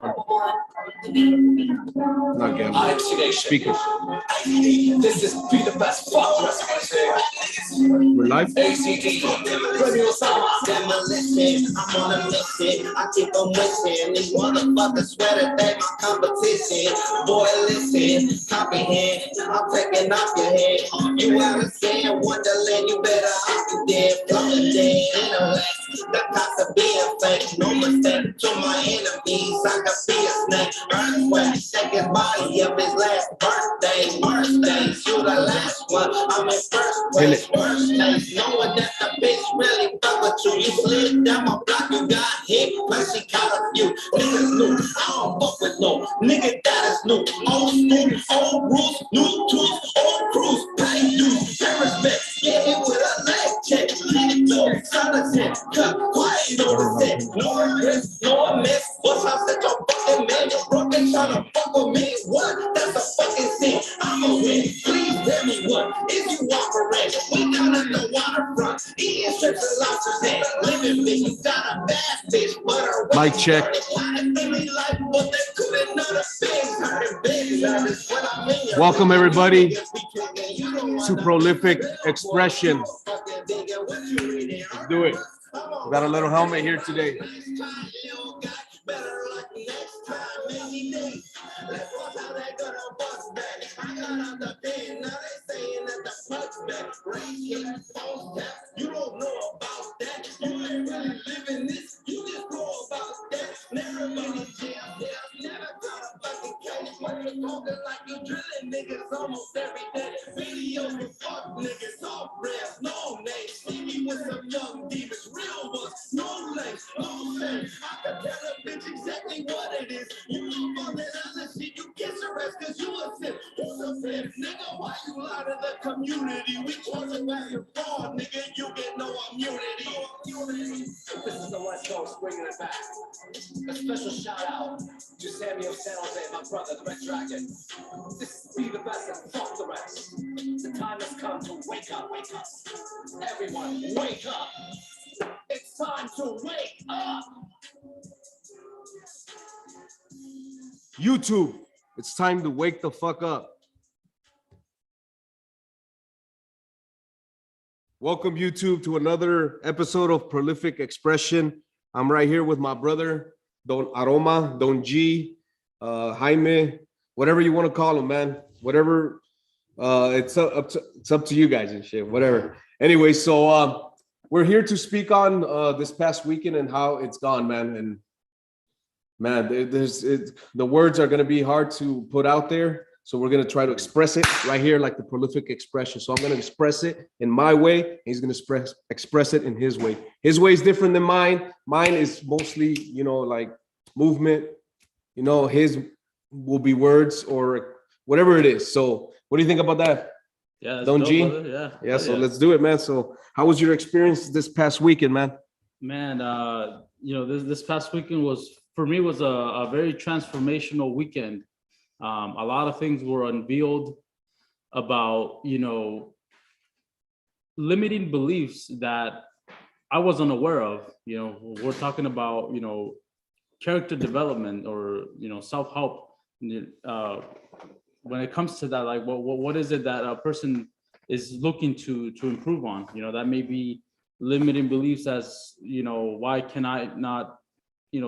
Not gambling. Speakers. This is be the best fuck. We're live. ACT. Demolition, I'm on a mission. I keep on wishing. These motherfuckers swear that they my competition. Boy, listen, comprehend. I'm taking off your head. You out of sin, Wonderland. You better off you dead. From the dead, intellect. That got to be a fake. No mistake to my enemies. I can be a snake. Earthquake, shake his body up his last birthday. Worst days, you the last one. I'm in first place. Worst case, knowing that the bitch really fuck with you. You slid down my block, you got hit. Plus she caught a few. Niggas new. I don't fuck with no nigga that is new. Old school, old rules, new tools, old crews. Pay dues, pay respect. Get hit with a leg check. Lead door, solid cut, quiet, no resent. No regrets, no miss. What's up, set your fucking man? You're broken, tryna fuck with me. What? That's a fucking sin. I'm a win. Please tell me what. If you walk around, we down in the waterfront. Eating strips and lobsters and living bitch. You got a bad bitch, but her Mic check. Welcome everybody to Prolific Expression. Let's do it. We got a little helmet here today. You don't know about that. You ain't really living this. You just know about that. Never been in jail. Never got a fucking case. When you talking like you drilling niggas almost every day. Videos with fuck niggas off rails. No names. See me with some young demons. Real ones. No legs. No shame. I can tell a bitch exactly what it is. You know all that other shit. You get arrested because you a sin. Who's a sin? Nigga, why you lie to the community? We talking about your fraud, nigga. You get no immunity. This is the West Coast bringing it back. A special shout out to Samuel San Jose, my brother, the Red Dragon. This is be the best and fuck the rest. The time has come to wake up, wake up. Everyone, wake up. It's time to wake up. YouTube, it's time to wake the fuck up. Welcome YouTube to another episode of Prolific Expression. I'm right here with my brother, Don Aroma, Don G, Jaime, whatever you want to call him, man. Whatever, it's up to you guys and shit, whatever. Anyway, so we're here to speak on this past weekend and how it's gone, man. And man, the words are gonna be hard to put out there. So we're gonna try to express it right here, like the Prolific Expression. So I'm gonna express it in my way, and he's gonna express it in his way. His way is different than mine. Mine is mostly, like movement. His will be words or whatever it is. So what do you think about that? Yeah, Don G? Yeah. So let's do it, man. So how was your experience this past weekend, man? Man, this past weekend was a very transformational weekend. A lot of things were unveiled about, limiting beliefs that I wasn't aware of. We're talking about, character development or, self-help. When it comes to that, like, what is it that a person is looking to improve on? That may be limiting beliefs as, why can I not,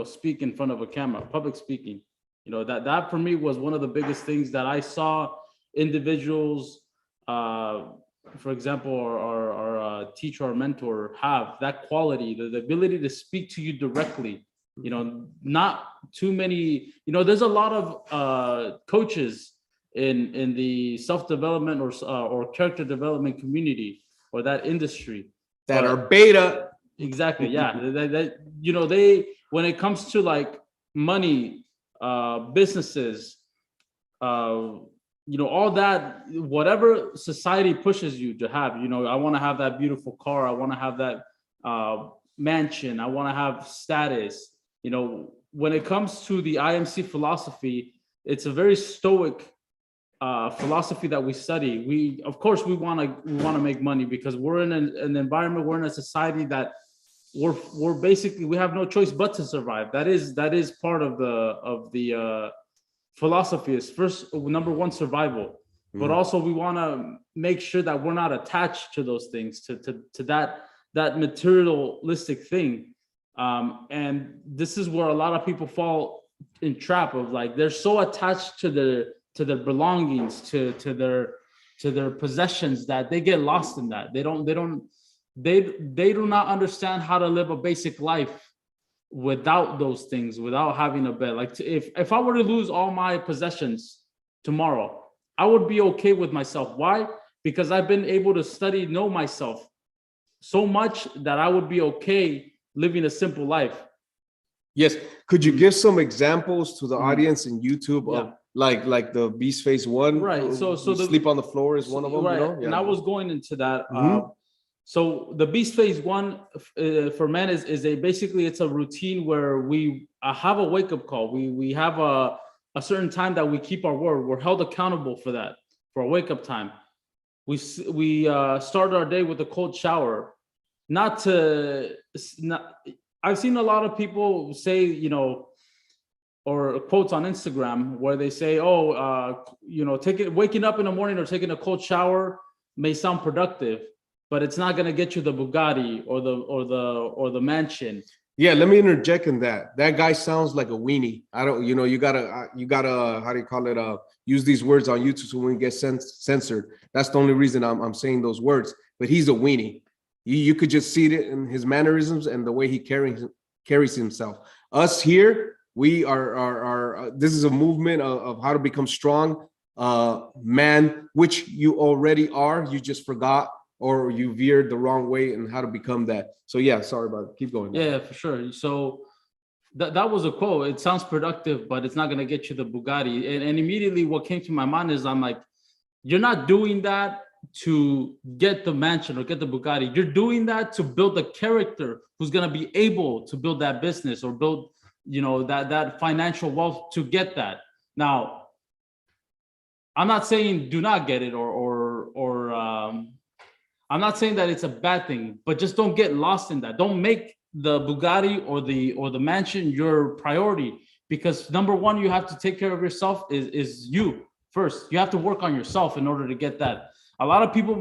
speak in front of a camera, public speaking. That for me was one of the biggest things that I saw individuals, for example, our teacher or mentor have that quality, the ability to speak to you directly. Not too many, there's a lot of coaches in the self-development or character development community or that industry that are beta. Exactly. Yeah. They when it comes to like money, businesses, all that, whatever society pushes you to have, I want to have that beautiful car. I want to have that mansion. I want to have status. When it comes to the IMC philosophy, it's a very stoic philosophy that we study. We want to make money because we're in an environment, we're in a society that, we're basically, we have no choice but to survive. That is part of the philosophy. Is first, number one, survival, but also we want to make sure that we're not attached to those things, to that materialistic thing. And this is where a lot of people fall in trap of, like, they're so attached to their belongings, to their possessions, that they get lost in that. They do not understand how to live a basic life without those things, without having a bed. Like, if I were to lose all my possessions tomorrow, I would be okay with myself. Why? Because I've been able to know myself so much that I would be okay living a simple life. Yes. Could you give some examples to the audience in YouTube of like the Beast Phase 1? Right. So the sleep on the floor is one of them. Right. You know? And I was going into that. So the Beast Phase 1 for men is basically it's a routine where we have a wake up call. We have a certain time that we keep our word. We're held accountable for that, for a wake up time. We start our day with a cold shower. I've seen a lot of people say, you know, or quotes on Instagram where they say, waking up in the morning or taking a cold shower may sound productive, but it's not going to get you the Bugatti or the mansion. Yeah, let me interject in that. That guy sounds like a weenie. You gotta, how do you call it? Use these words on YouTube so we can get censored. That's the only reason I'm saying those words. But he's a weenie. You could just see it in his mannerisms and the way he carries himself. Us here, we are this is a movement of how to become strong, man, which you already are. You just forgot, or you veered the wrong way, and how to become that. So yeah, sorry about it. Keep going. Yeah, for sure. So that was a quote. It sounds productive, but it's not going to get you the Bugatti. And immediately what came to my mind is, I'm like, you're not doing that to get the mansion or get the Bugatti. You're doing that to build a character who's going to be able to build that business or build, you know, that financial wealth to get that. Now, I'm not saying do not get it, or I'm not saying that it's a bad thing, but just don't get lost in that. Don't make the Bugatti or the mansion your priority, because number one, you have to take care of yourself. Is you first. You have to work on yourself in order to get that. A lot of people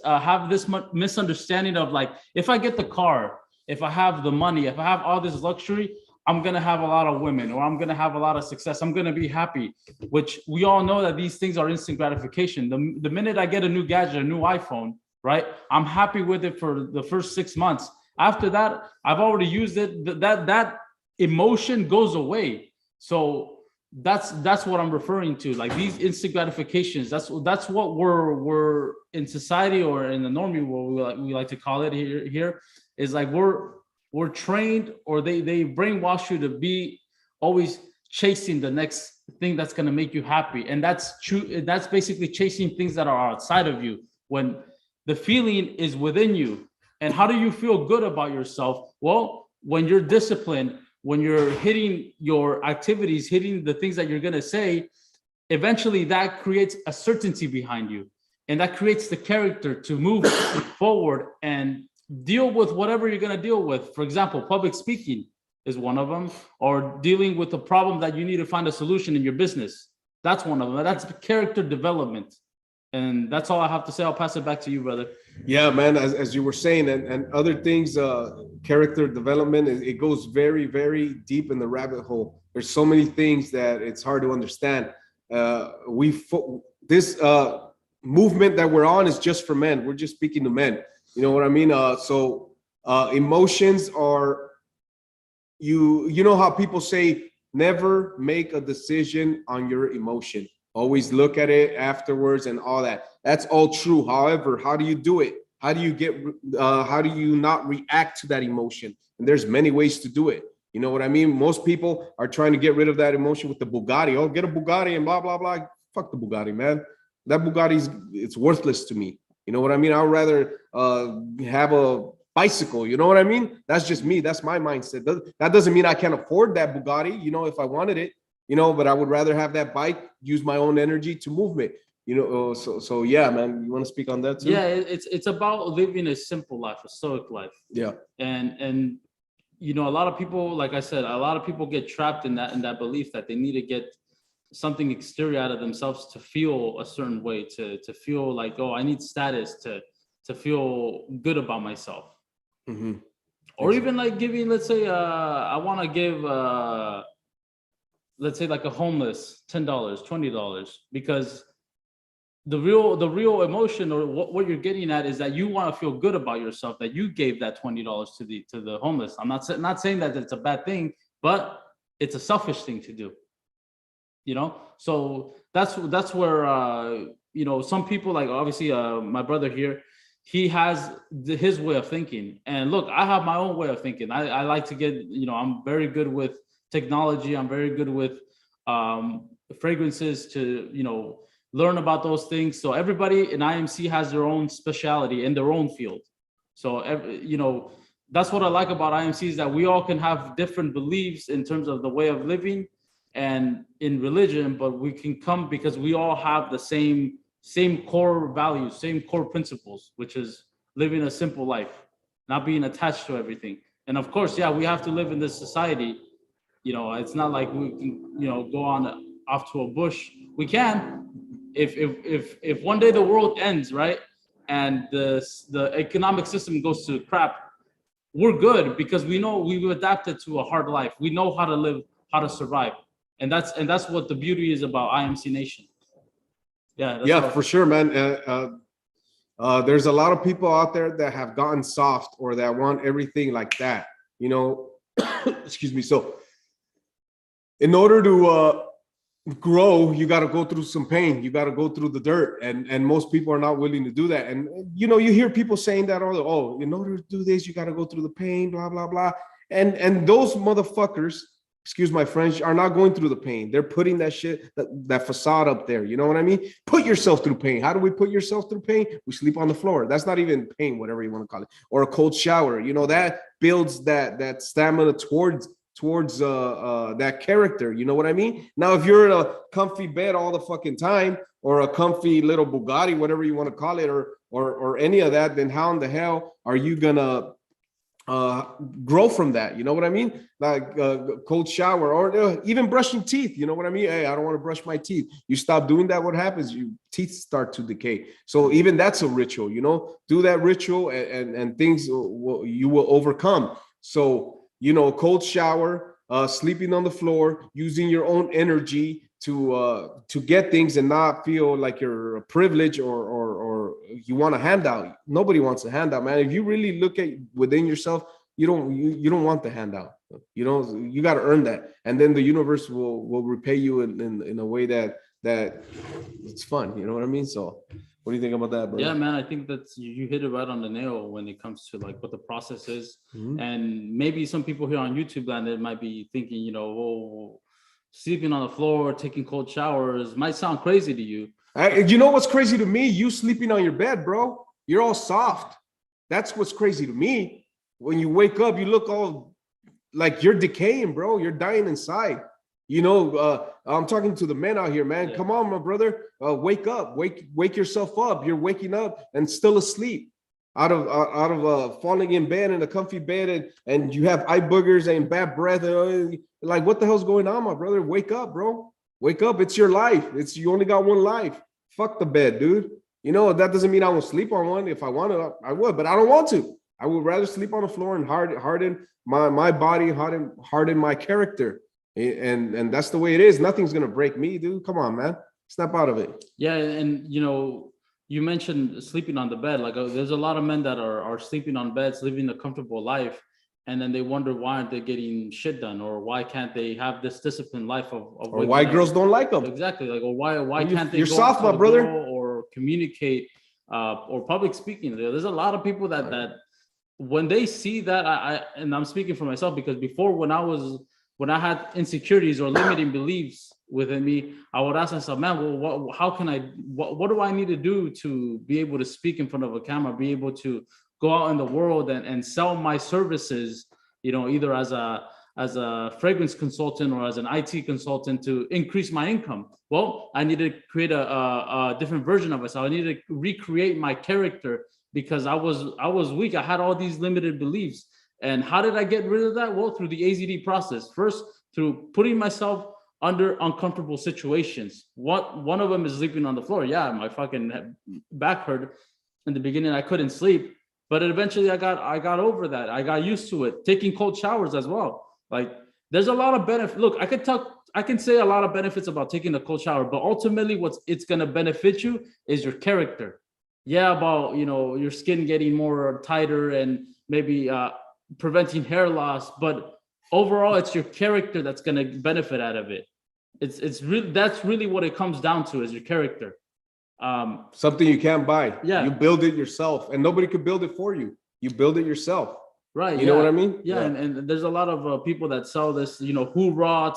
have this misunderstanding of, like, if I get the car, if I have the money, if I have all this luxury, I'm going to have a lot of women, or I'm going to have a lot of success. I'm going to be happy, which we all know that these things are instant gratification. The minute I get a new gadget, a new iPhone, right, I'm happy with it for the first 6 months. After that, I've already used it. That emotion goes away. So that's what I'm referring to. Like, these instant gratifications, that's what we're in society, or in the normie world, we like to call it here is like we're trained, or they brainwash you to be always chasing the next thing that's going to make you happy. And that's true. That's basically chasing things that are outside of you, when the feeling is within you. And how do you feel good about yourself? Well, when you're disciplined, when you're hitting your activities, hitting the things that you're going to say, eventually that creates a certainty behind you. And that creates the character to move forward and deal with whatever you're going to deal with. For example, public speaking is one of them, or dealing with a problem that you need to find a solution in your business. That's one of them. That's character development. And that's all I have to say. I'll pass it back to you, brother. Yeah, man, as you were saying, and other things, character development, it goes very, very deep in the rabbit hole. There's so many things that it's hard to understand. This movement that we're on is just for men. We're just speaking to men. You know what I mean? So emotions are, you know how people say, never make a decision on your emotion. Always look at it afterwards and all that. That's all true. However, how do you do it? How do you not react to that emotion? And there's many ways to do it. You know what I mean? Most people are trying to get rid of that emotion with the Bugatti. Oh, get a Bugatti and blah, blah, blah. Fuck the Bugatti, man. That it's worthless to me. You know what I mean? I'd rather have a bicycle. You know what I mean? That's just me. That's my mindset. That doesn't mean I can't afford that Bugatti, you know, if I wanted it. You know, but I would rather have that bike, use my own energy to move it. So yeah, man, you want to speak on that too? Yeah, it's about living a simple life, a stoic life. Yeah. And a lot of people, like I said, a lot of people get trapped in that belief that they need to get something exterior out of themselves to feel a certain way, to feel like, oh, I need status to feel good about myself. Mhm. Or even like giving, let's say, I want to give, let's say, like a homeless $10, $20, because the real emotion, or what you're getting at, is that you want to feel good about yourself, that you gave that $20 to the homeless. I'm not saying that it's a bad thing, but it's a selfish thing to do. So that's where some people, like obviously my brother here, he has his way of thinking, and look, I have my own way of thinking. I like to get, I'm very good with technology. I'm very good with fragrances, to learn about those things. So everybody in IMC has their own specialty in their own field. So that's what I like about IMC, is that we all can have different beliefs in terms of the way of living and in religion, but we can come because we all have the same core values, same core principles, which is living a simple life, not being attached to everything. And of course, yeah, we have to live in this society. It's not like we can, go on off to a bush. We can, if one day the world ends, right, and the economic system goes to crap, we're good because we know we've adapted to a hard life. We know how to live, how to survive. And that's what the beauty is about IMC Nation. Yeah. Yeah, for sure, man. There's a lot of people out there that have gotten soft, or that want everything like that, excuse me. So in order to grow, you got to go through some pain. You got to go through the dirt, and most people are not willing to do that. And you hear people saying that, oh, in order to do this, you got to go through the pain, blah blah blah. And those motherfuckers, excuse my French, are not going through the pain. They're putting that shit, that facade up there. You know what I mean? Put yourself through pain. How do we put yourself through pain? We sleep on the floor. That's not even pain, whatever you want to call it. Or a cold shower. That builds that stamina towards that character. You know what I mean? Now, if you're in a comfy bed all the fucking time, or a comfy little Bugatti, whatever you want to call it, or any of that, then how in the hell are you gonna grow from that? You know what I mean? Like cold shower, or even brushing teeth. You know what I mean? Hey, I don't want to brush my teeth. You stop doing that, what happens? Your teeth start to decay. So even that's a ritual. Do that ritual, and things you will overcome. So cold shower, sleeping on the floor, using your own energy to get things, and not feel like you're a privilege, or you want a handout. Nobody wants a handout, man. If you really look at within yourself, you don't want the handout. You got to earn that, and then the universe will repay you in a way that it's fun. You know what I mean? So what do you think about that, bro? Yeah, man, I think that you hit it right on the nail when it comes to like what the process is. Mhm. And maybe some people here on YouTube land, they might be thinking, oh, sleeping on the floor, taking cold showers might sound crazy to you. You know what's crazy to me? You sleeping on your bed, bro. You're all soft. That's what's crazy to me. When you wake up, you look all like you're decaying, bro. You're dying inside. I'm talking to the men out here, man. Yeah. Come on, my brother. Wake up. Wake yourself up. You're waking up and still asleep. Out of falling in bed, in a comfy bed, and you have eye boogers and bad breath. Like, what the hell's going on, my brother? Wake up, bro. Wake up. It's your life. You only got one life. Fuck the bed, dude. That doesn't mean I won't sleep on one. If I want to, I would, but I don't want to. I would rather sleep on the floor and harden my body, harden my character. And that's the way it is. Nothing's gonna break me, dude. Come on, man. Snap out of it. Yeah, and you mentioned sleeping on the bed. Like there's a lot of men that are sleeping on beds, living a comfortable life, and then they wonder why aren't they getting shit done, or why can't they have this disciplined life of or why girls don't like them. Exactly. Like, or why can't they? You're go soft, to my the brother. girl or communicate, or public speaking. There's a lot of people that when they see that, and I'm speaking for myself, because before when I had insecurities or limiting beliefs within me, I would ask myself, man, well, how can what do I need to do to be able to speak in front of a camera, be able to go out in the world and sell my services, either as a a fragrance consultant or as an IT consultant to increase my income. Well, I needed to create a different version of myself. I needed to recreate my character because I was weak. I had all these limited beliefs. And how did I get rid of that? Well, through the AZD process. First, through putting myself under uncomfortable situations. One of them is sleeping on the floor. Yeah, my fucking back hurt in the beginning. I couldn't sleep, but eventually I got over that. I got used to it. Taking cold showers as well. Like there's a lot of benefit. Look, I can say a lot of benefits about taking a cold shower, but ultimately it's gonna benefit you is your character. Yeah, about your skin getting more tighter and maybe preventing hair loss, but overall it's your character that's going to benefit out of it. It's really, that's really what it comes down to, is your character. Something you can't buy. Yeah. You build it yourself, and nobody could build it for you. You build it yourself. Right. You know what I mean? Yeah. And there's a lot of people that sell this, hoorah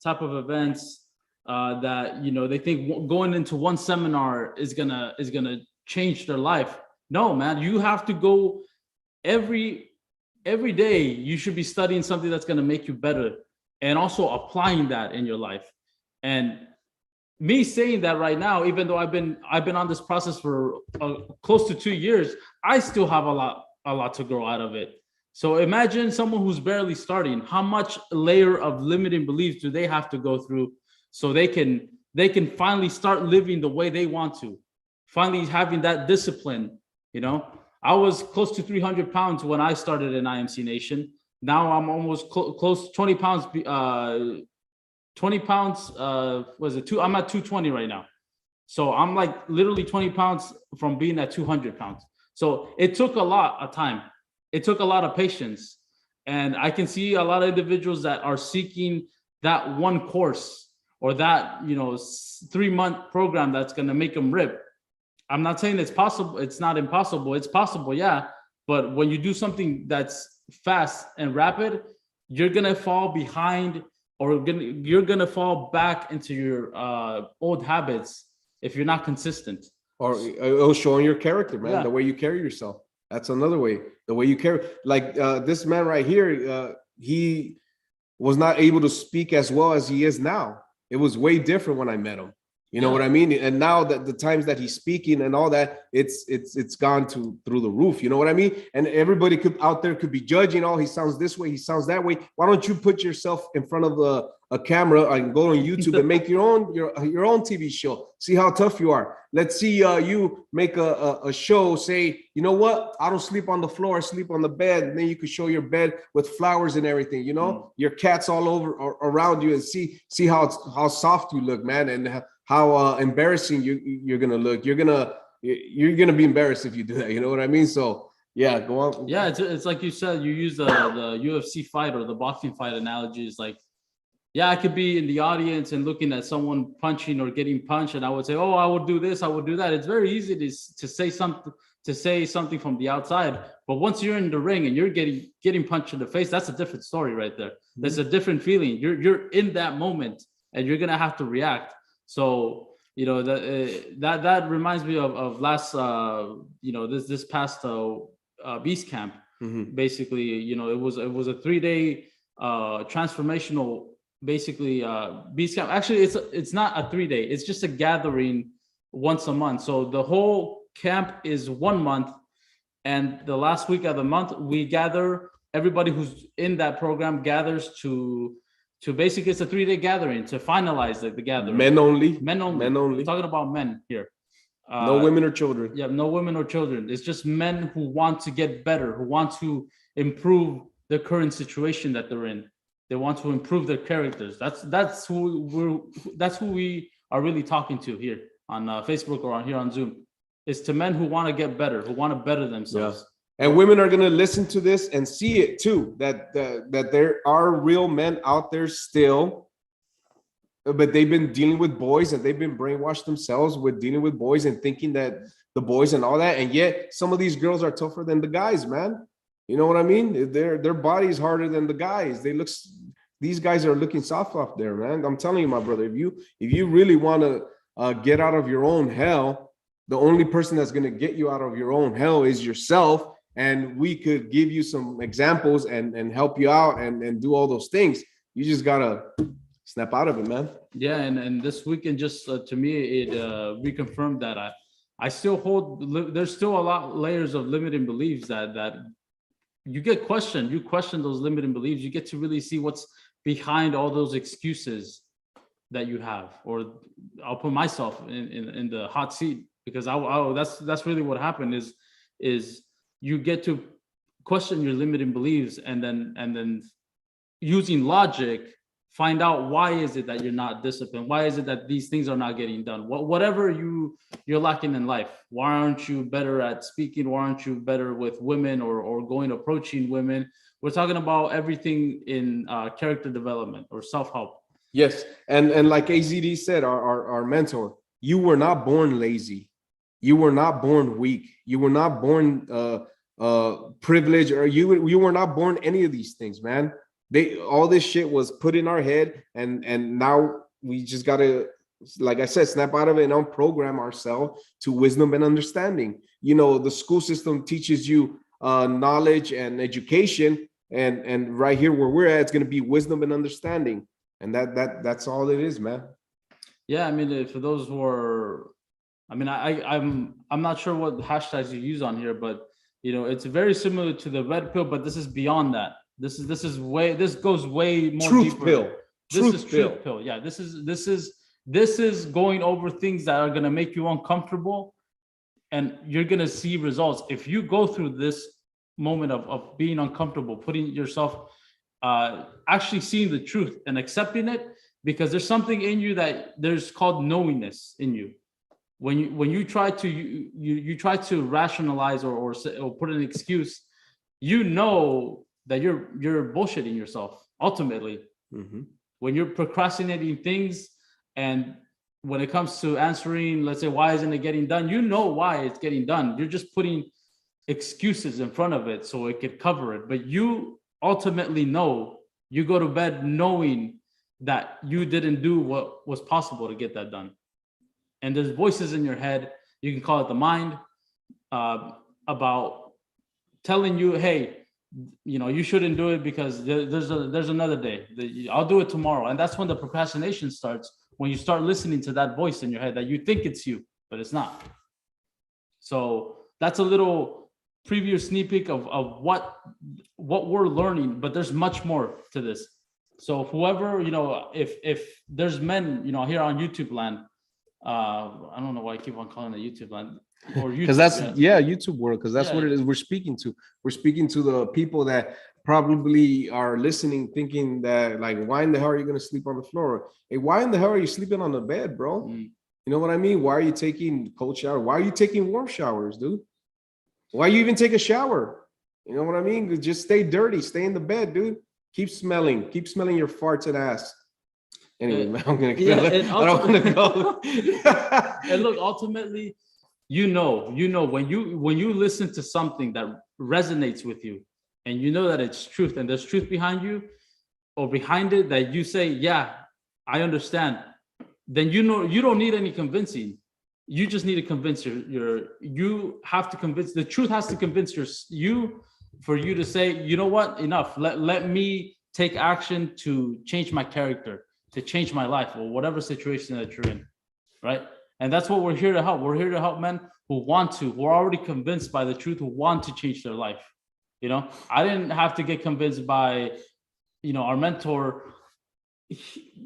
type of events that, they think going into one seminar is gonna change their life. No, man, you have to go every day. You should be studying something that's going to make you better and also applying that in your life. And me saying that right now, even though I've been on this process for close to 2 years, I still have a lot to grow out of it. So imagine someone who's barely starting, how much layer of limiting beliefs do they have to go through so they can finally start living the way they want to, finally having that discipline. I was close to 300 pounds when I started in IMC Nation. Now I'm almost close 20 pounds. 20 pounds. I'm at 220 right now. So I'm like literally 20 pounds from being at 200 pounds. So it took a lot of time. It took a lot of patience. And I can see a lot of individuals that are seeking that one course or that, 3-month program that's going to make them rip. I'm not saying it's possible. It's not impossible. It's possible, yeah. But when you do something that's fast and rapid, you're gonna fall behind, or you're gonna fall back into your old habits if you're not consistent. Or it'll show in your character, man. Yeah. The way you carry yourself. That's another way. The way you carry, like this man right here, he was not able to speak as well as he is now. It was way different when I met him. You know what I mean? And now that the times that he's speaking and all that, it's gone through the roof. You know what I mean? And everybody out there could be judging. Oh, he sounds this way, he sounds that way. Why don't you put yourself in front of a camera and go on YouTube and make your own TV show? See how tough you are. Let's see you make a show. Say, you know what? I don't sleep on the floor. I sleep on the bed. And then you could show your bed with flowers and everything. Your cats all over around you, and see how soft you look, man, and how embarrassing you're gonna look. You're gonna be embarrassed if you do that. You know what I mean? So yeah, go on. Yeah, it's like you said. You use the UFC fight or the boxing fight analogy. Is like, yeah, I could be in the audience and looking at someone punching or getting punched, and I would say, oh, I would do this, I would do that. It's very easy to say something from the outside, but once you're in the ring and you're getting punched in the face, that's a different story right there. That's a different feeling. You're in that moment, and you're gonna have to react. So that reminds me of last this past Beast Camp. Mm-hmm. Basically, it was a 3-day transformational Beast Camp. Actually, it's not a 3-day. It's just a gathering once a month. So the whole camp is 1 month, and the last week of the month we gather. Everybody who's in that program gathers to basically, it's a 3-day gathering to finalize the gathering. Men only. We're talking about men here. No women or children. Yeah, no women or children. It's just men who want to get better, who want to improve the current situation that they're in. They want to improve their characters. That's who we are really talking to here on Facebook or here on Zoom. It's to men who want to get better, who want to better themselves. Yeah. And women are going to listen to this and see it too, that there are real men out there still, but they've been dealing with boys, and they've been brainwashed themselves with dealing with boys and thinking that the boys and all that. And yet some of these girls are tougher than the guys, man. You know what I mean? Their body is harder than the guys. These guys are looking soft off there, man. I'm telling you, my brother, if you really want to get out of your own hell, the only person that's going to get you out of your own hell is yourself. and we could give you some examples and help you out and do all those things. You just gotta snap out of it, man. Yeah, and this weekend just to me it reconfirmed that I still hold. There's still a lot layers of limiting beliefs that you get questioned. You question those limiting beliefs. You get to really see what's behind all those excuses that you have. Or I'll put myself in the hot seat because that's really what happened is you get to question your limiting beliefs and then using logic find out why is it that you're not disciplined, why is it that these things are not getting done, whatever you're lacking in life. Why aren't you better at speaking? Why aren't you better with women or approaching women? We're talking about everything in character development or self-help. Yes, and like AZD said, our mentor, you were not born lazy, you were not born weak, you were not born privileged, or you were not born any of these things, man. All this shit was put in our head, and now we just gotta, like I said, snap out of it and unprogram ourselves to wisdom and understanding. You know, the school system teaches you knowledge and education, and right here where we're at, it's gonna be wisdom and understanding. And that's all it is, man. Yeah, I mean, for those who are, I mean, I'm not sure what hashtags you use on here, but you know, it's very similar to the red pill, but this is beyond that. This goes way more Truth deeper. pill. This is truth pill. Yeah, this is going over things that are gonna make you uncomfortable, and you're gonna see results if you go through this moment of being uncomfortable, putting yourself. Actually seeing the truth and accepting it, because there's something in you that there's called knowingness in you. When you try to you try to rationalize or put an excuse, you know that you're bullshitting yourself ultimately. Mm-hmm. When you're procrastinating things, and when it comes to answering, let's say, why isn't it getting done? You know why it's getting done. You're just putting excuses in front of it so it could cover it, but you ultimately know, you go to bed knowing that you didn't do what was possible to get that done. And there's voices in your head, you can call it the mind, about telling you, hey, you know, you shouldn't do it because there's another day. I'll do it tomorrow. And that's when the procrastination starts, when you start listening to that voice in your head that you think it's you, but it's not. So that's a little preview sneak peek of what we're learning, but there's much more to this. So whoever, you know, if there's men, you know, here on YouTube land, I don't know why I keep on calling it YouTube land, or YouTube, because that's YouTube world, because that's what it is. We're speaking to the people that probably are listening, thinking that, like, why in the hell are you going to sleep on the floor? Hey, why in the hell are you sleeping on the bed, bro? You know what I mean? Why are you taking cold shower? Why are you taking warm showers, dude? Why you even take a shower? You know what I mean? Just stay dirty, stay in the bed, dude. Keep smelling your farts and ass. Anyway, I'm gonna I don't want to go. And look, ultimately, you know, when you listen to something that resonates with you, and you know that it's truth, and there's truth behind you or behind it, that you say, yeah, I understand. Then you know you don't need any convincing. You just need to convince you have to convince, the truth has to convince you for you to say, you know what, enough. Let me take action to change my character, to change my life, or whatever situation that you're in, right? And that's what we're here to help. We're here to help men who are already convinced by the truth, who want to change their life. You know, I didn't have to get convinced by, you know, our mentor.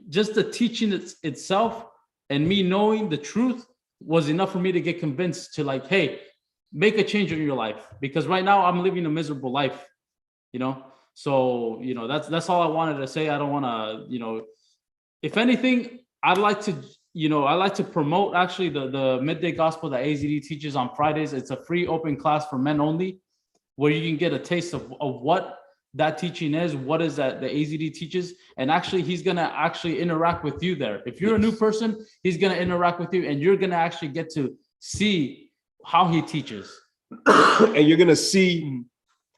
Just the teaching itself and me knowing the truth was enough for me to get convinced to, like, hey, make a change in your life, because right now I'm living a miserable life, you know? So, you know, that's all I wanted to say. I don't want to, you know, if anything, I'd like to promote actually the midday gospel that AZD teaches on Fridays. It's a free open class for men only, where you can get a taste of what that teaching is, what is that the AZD teaches, and actually he's gonna actually interact with you there. If you're a new person, he's gonna interact with you, and you're gonna actually get to see how he teaches. And you're gonna see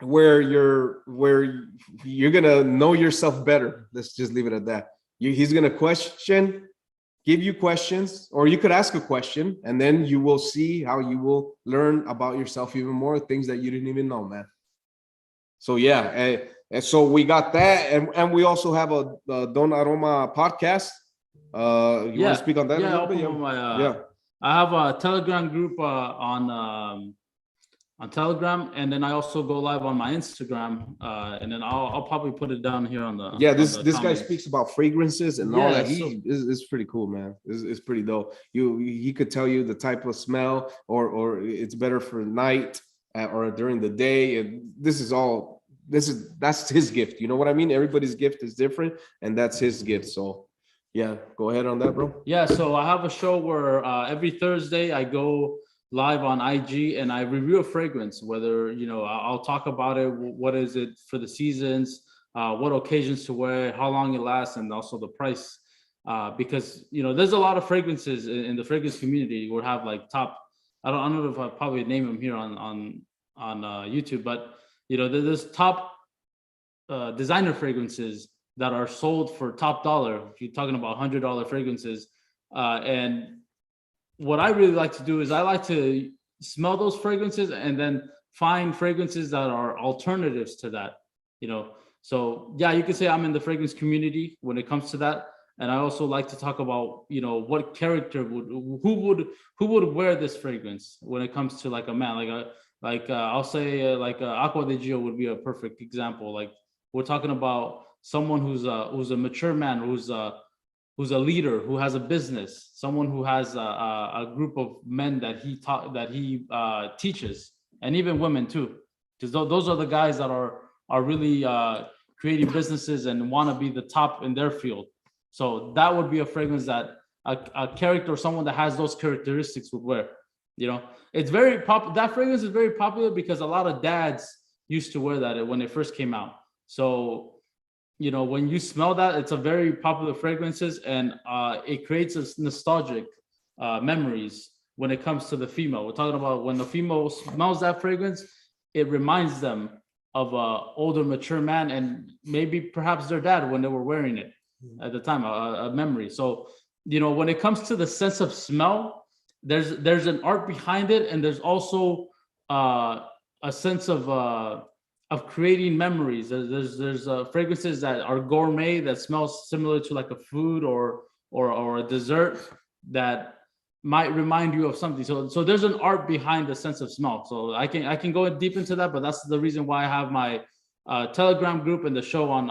where you're gonna know yourself better. Let's just leave it at that. He's gonna question give you questions, or you could ask a question, and then you will see how you will learn about yourself even more, things that you didn't even know, man. So yeah, and so we got that, and we also have a Don Aroma podcast. You want to speak on that a Yeah, little I'll bit? promote my, Yeah. I have a Telegram group on Telegram, and then I also go live on my Instagram, and then I'll probably put it down here on the Yeah, on this the this guy comments. speaks about fragrances and all Yeah, that. He is pretty cool, man. It's pretty dope. He could tell you the type of smell, or it's better for night or during the day. And that's his gift. You know what I mean? Everybody's gift is different, and that's his gift. So yeah, go ahead on that, bro. Yeah, so I have a show where every Thursday I go live on IG and I review a fragrance, whether, I'll talk about it, what is it for the seasons, what occasions to wear, how long it lasts, and also the price. Because, there's a lot of fragrances in the fragrance community. We have like top, I don't know if I probably name them here on YouTube, but, there's top designer fragrances that are sold for top dollar. If you're talking about $100 fragrances, and what I really like to do is I like to smell those fragrances and then find fragrances that are alternatives to that. So yeah, you could say I'm in the fragrance community when it comes to that. And I also like to talk about, what character who would wear this fragrance when it comes to like a man, I'll say Acqua di Gio would be a perfect example. Like, we're talking about someone who's a mature man, who's a leader, who has a business, someone who has a group of men that he teaches, and even women too, because those are the guys that are really creating businesses and want to be the top in their field. So that would be a fragrance that a character, someone that has those characteristics would wear. It's very that fragrance is very popular because a lot of dads used to wear that when it first came out. So when you smell that, it's a very popular fragrances, and it creates a nostalgic memories when it comes to the female. We're talking about when the female smells that fragrance, it reminds them of a older, mature man, and maybe perhaps their dad when they were wearing it at the time, a memory. So, when it comes to the sense of smell, there's an art behind it, and there's also a sense of creating memories. There's fragrances that are gourmet that smells similar to like a food or a dessert that might remind you of something. So there's an art behind the sense of smell. So I can go deep into that, but that's the reason why I have my Telegram group and the show on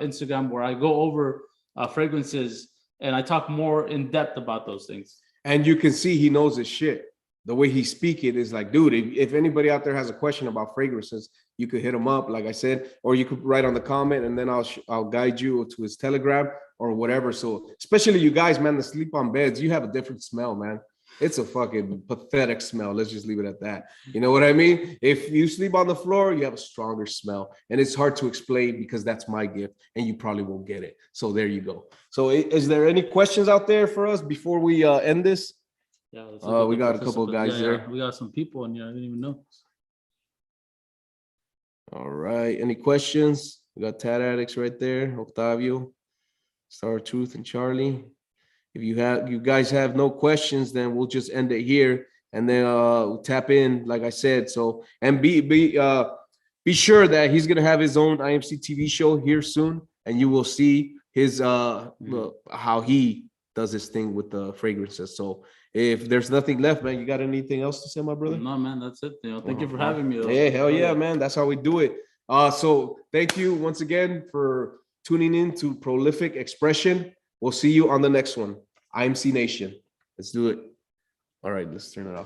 Instagram, where I go over fragrances and I talk more in depth about those things. And you can see he knows his shit. The way he speak it is like, dude, if anybody out there has a question about fragrances, you could hit him up, like I said, or you could write on the comment, and then I'll guide you to his Telegram or whatever. So especially you guys, man, that sleep on beds, you have a different smell, man. It's a fucking pathetic smell. Let's just leave it at that. You know what I mean? If you sleep on the floor, you have a stronger smell, and it's hard to explain because that's my gift, and you probably won't get it. So there you go. So is there any questions out there for us before we end this? Yeah, we got a couple of guys there. Yeah. We got some people in here. I didn't even know. All right. Any questions? We got Tad Addicts right there. Octavio, Star Truth, and Charlie. If you guys have no questions, then we'll just end it here, and then we'll tap in, like I said. So, and be sure that he's gonna have his own IMC TV show here soon, and you will see his how he does his thing with the fragrances. So if there's nothing left, man, you got anything else to say, my brother? No, man, that's it. Thank you for having me. Yeah, hell yeah, man. That's how we do it. So thank you once again for tuning in to Prolific Expression. We'll see you on the next one. IMC Nation. Let's do it. All right, let's turn it off.